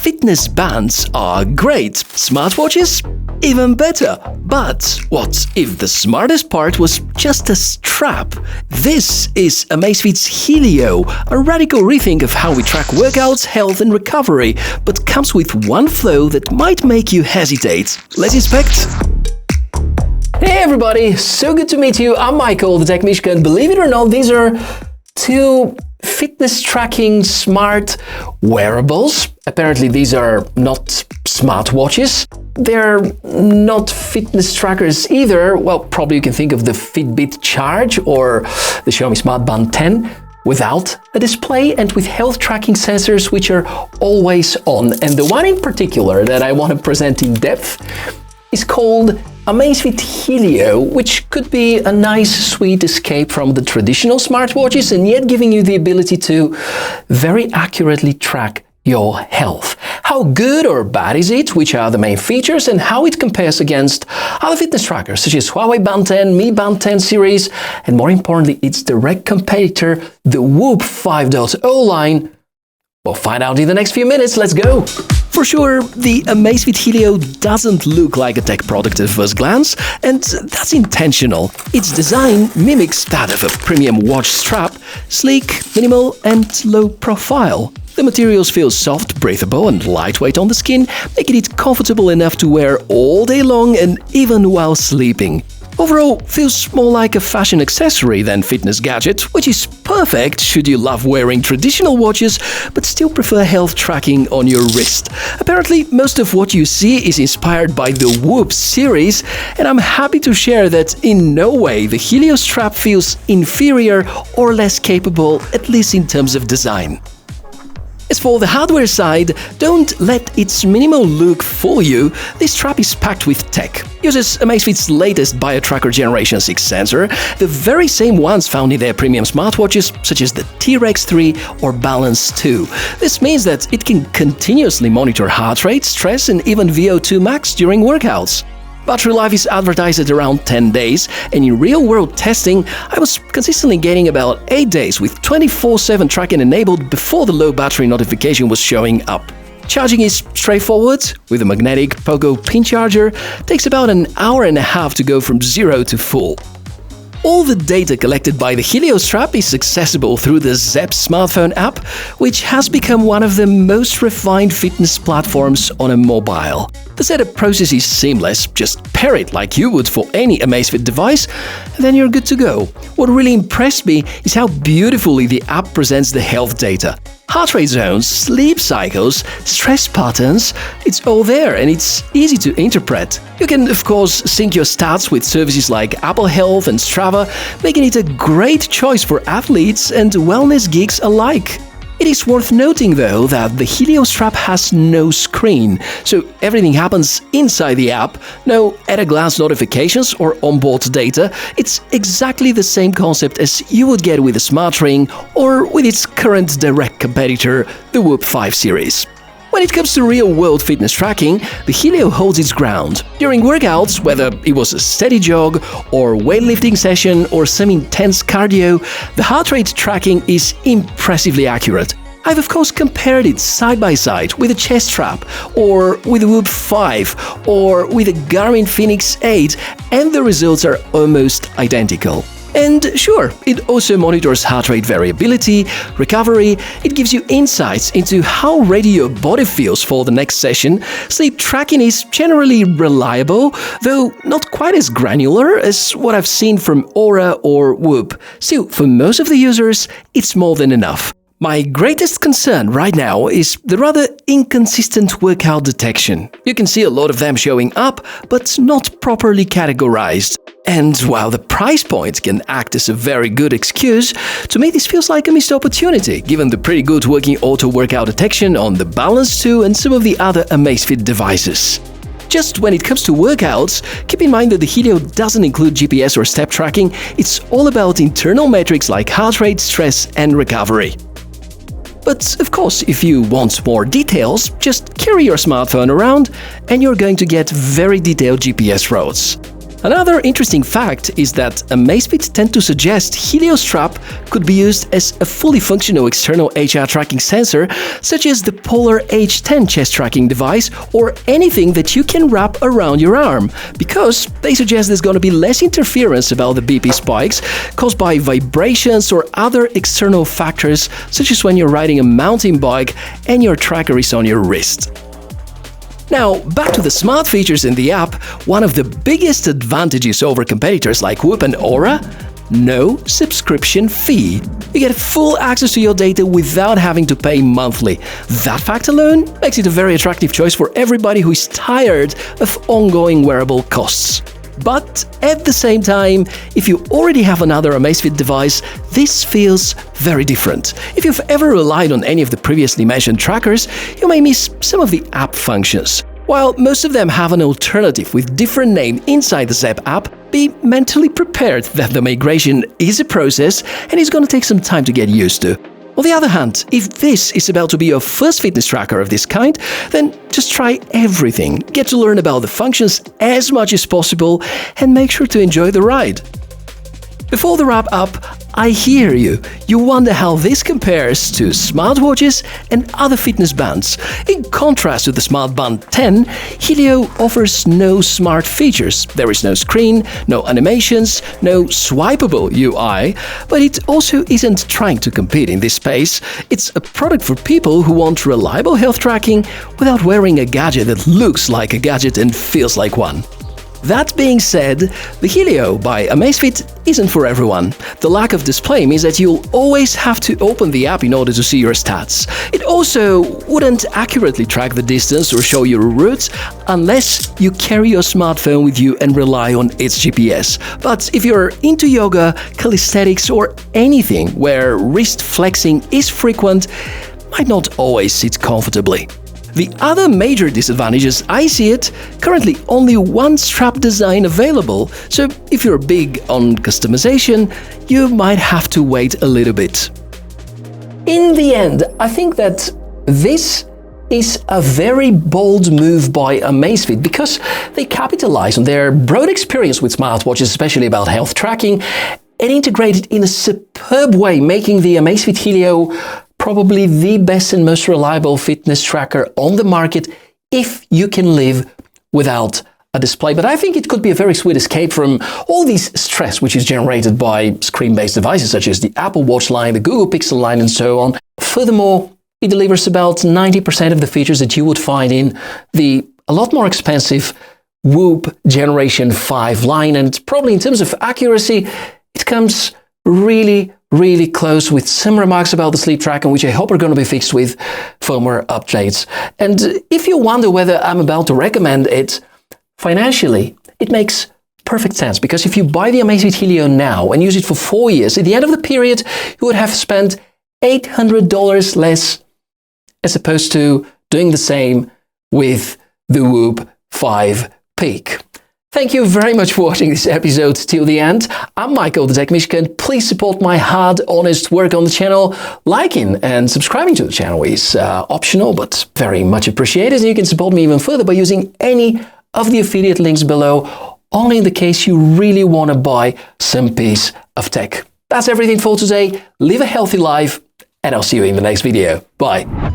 fitness bands are great. Smartwatches? Even better. But what if the smartest part was just a strap? This is Amazfit's Helio, a radical rethink of how we track workouts, health and recovery, but comes with one flaw that might make you hesitate. Let's inspect. Hey everybody, so good to meet you. I'm Michael, the Tech Mishka, and believe it or not, these are two fitness tracking smart wearables. Apparently these are not smartwatches. They're not fitness trackers either. Well, probably you can think of the Fitbit Charge or the Xiaomi Smart Band 10 without a display and with health tracking sensors which are always on. And the one in particular that I want to present in depth is called Amazfit Helio, which could be a nice, sweet escape from the traditional smartwatches and yet giving you the ability to very accurately track your health. How good or bad is it? Which are the main features and how it compares against other fitness trackers such as Huawei Band 10, Mi Band 10 series, and more importantly, its direct competitor, the Whoop 5.0 line. We'll find out in the next few minutes. Let's go! For sure, the Amazfit Helio doesn't look like a tech product at first glance, and that's intentional. Its design mimics that of a premium watch strap, sleek, minimal, and low profile. The materials feel soft, breathable, and lightweight on the skin, making it comfortable enough to wear all day long and even while sleeping. Overall, feels more like a fashion accessory than fitness gadget, which is perfect should you love wearing traditional watches but still prefer health tracking on your wrist. Apparently, most of what you see is inspired by the Whoop series, and I'm happy to share that in no way the Helio strap feels inferior or less capable, at least in terms of design. As for the hardware side, don't let its minimal look fool you. This strap is packed with tech. Uses Amazfit's latest BioTracker Generation 6 sensor, the very same ones found in their premium smartwatches such as the T-Rex 3 or Balance 2. This means that it can continuously monitor heart rate, stress and even VO2 max during workouts. Battery life is advertised at around 10 days, and in real-world testing, I was consistently getting about 8 days with 24/7 tracking enabled before the low battery notification was showing up. Charging is straightforward, with a magnetic Pogo pin charger, takes about an hour and a half to go from 0 to full. All the data collected by the Helio strap is accessible through the Zepp smartphone app, which has become one of the most refined fitness platforms on a mobile. The setup process is seamless, just pair it like you would for any Amazfit device, and then you're good to go. What really impressed me is how beautifully the app presents the health data. Heart rate zones, sleep cycles, stress patterns, it's all there and it's easy to interpret. You can, of course, sync your stats with services like Apple Health and Strava, making it a great choice for athletes and wellness geeks alike. It is worth noting, though, that the Helio strap has no screen, so everything happens inside the app, no at-a-glance notifications or onboard data. It's exactly the same concept as you would get with a smart ring or with its current direct competitor, the Whoop 5 series. When it comes to real-world fitness tracking, the Helio holds its ground. During workouts, whether it was a steady jog or weightlifting session or some intense cardio, the heart rate tracking is impressively accurate. I've of course compared it side by side with a chest strap, or with a Whoop 5, or with a Garmin Fenix 8, and the results are almost identical. And sure, it also monitors heart rate variability, recovery, it gives you insights into how ready your body feels for the next session. Sleep tracking is generally reliable, though not quite as granular as what I've seen from Aura or Whoop. Still, for most of the users, it's more than enough. My greatest concern right now is the rather inconsistent workout detection. You can see a lot of them showing up, but not properly categorized. And while the price point can act as a very good excuse, to me this feels like a missed opportunity, given the pretty good working auto workout detection on the Balance 2 and some of the other Amazfit devices. Just when it comes to workouts, keep in mind that the Helio doesn't include GPS or step tracking, it's all about internal metrics like heart rate, stress and recovery. But of course, if you want more details, just carry your smartphone around and you're going to get very detailed GPS routes. Another interesting fact is that Amazfit tend to suggest Helio strap could be used as a fully functional external HR tracking sensor, such as the Polar H10 chest tracking device or anything that you can wrap around your arm, because they suggest there's going to be less interference about the BP spikes caused by vibrations or other external factors, such as when you're riding a mountain bike and your tracker is on your wrist. Now, back to the smart features in the app. One of the biggest advantages over competitors like Whoop and Aura? No subscription fee. You get full access to your data without having to pay monthly. That fact alone makes it a very attractive choice for everybody who is tired of ongoing wearable costs. But at the same time, if you already have another Amazfit device, this feels very different. If you've ever relied on any of the previously mentioned trackers, you may miss some of the app functions. While most of them have an alternative with different name inside the Zepp app, be mentally prepared that the migration is a process and is going to take some time to get used to. On the other hand, if this is about to be your first fitness tracker of this kind, then just try everything, get to learn about the functions as much as possible, and make sure to enjoy the ride. Before the wrap up, I hear you. You wonder how this compares to smartwatches and other fitness bands. In contrast to the Smart Band 10, Helio offers no smart features. There is no screen, no animations, no swipeable UI, but it also isn't trying to compete in this space. It's a product for people who want reliable health tracking without wearing a gadget that looks like a gadget and feels like one. That being said, the Helio by Amazfit isn't for everyone. The lack of display means that you'll always have to open the app in order to see your stats. It also wouldn't accurately track the distance or show your routes unless you carry your smartphone with you and rely on its GPS. But if you're into yoga, calisthenics, or anything where wrist flexing is frequent, might not always sit comfortably. The other major disadvantage as I see it, currently only one strap design available, so if you're big on customization, you might have to wait a little bit. In the end, I think that this is a very bold move by Amazfit because they capitalize on their broad experience with smartwatches, especially about health tracking, and integrate it in a superb way, making the Amazfit Helio probably the best and most reliable fitness tracker on the market if you can live without a display. But I think it could be a very sweet escape from all this stress which is generated by screen-based devices such as the Apple Watch line, the Google Pixel line, and so on. Furthermore, it delivers about 90% of the features that you would find in the a lot more expensive Whoop Generation 5 line, and probably in terms of accuracy, it comes really close, with some remarks about the sleep tracker, which I hope are going to be fixed with firmware updates. And if you wonder whether I'm about to recommend it, financially, it makes perfect sense, because if you buy the Amazfit Helio now and use it for 4 years, at the end of the period, you would have spent $800 less, as opposed to doing the same with the Whoop 5 Peak. Thank you very much for watching this episode till the end. I'm Michael, the Tech Michigan. Please support my hard, honest work on the channel. Liking and subscribing to the channel is optional, but very much appreciated. And you can support me even further by using any of the affiliate links below, only in the case you really want to buy some piece of tech. That's everything for today. Live a healthy life, and I'll see you in the next video. Bye.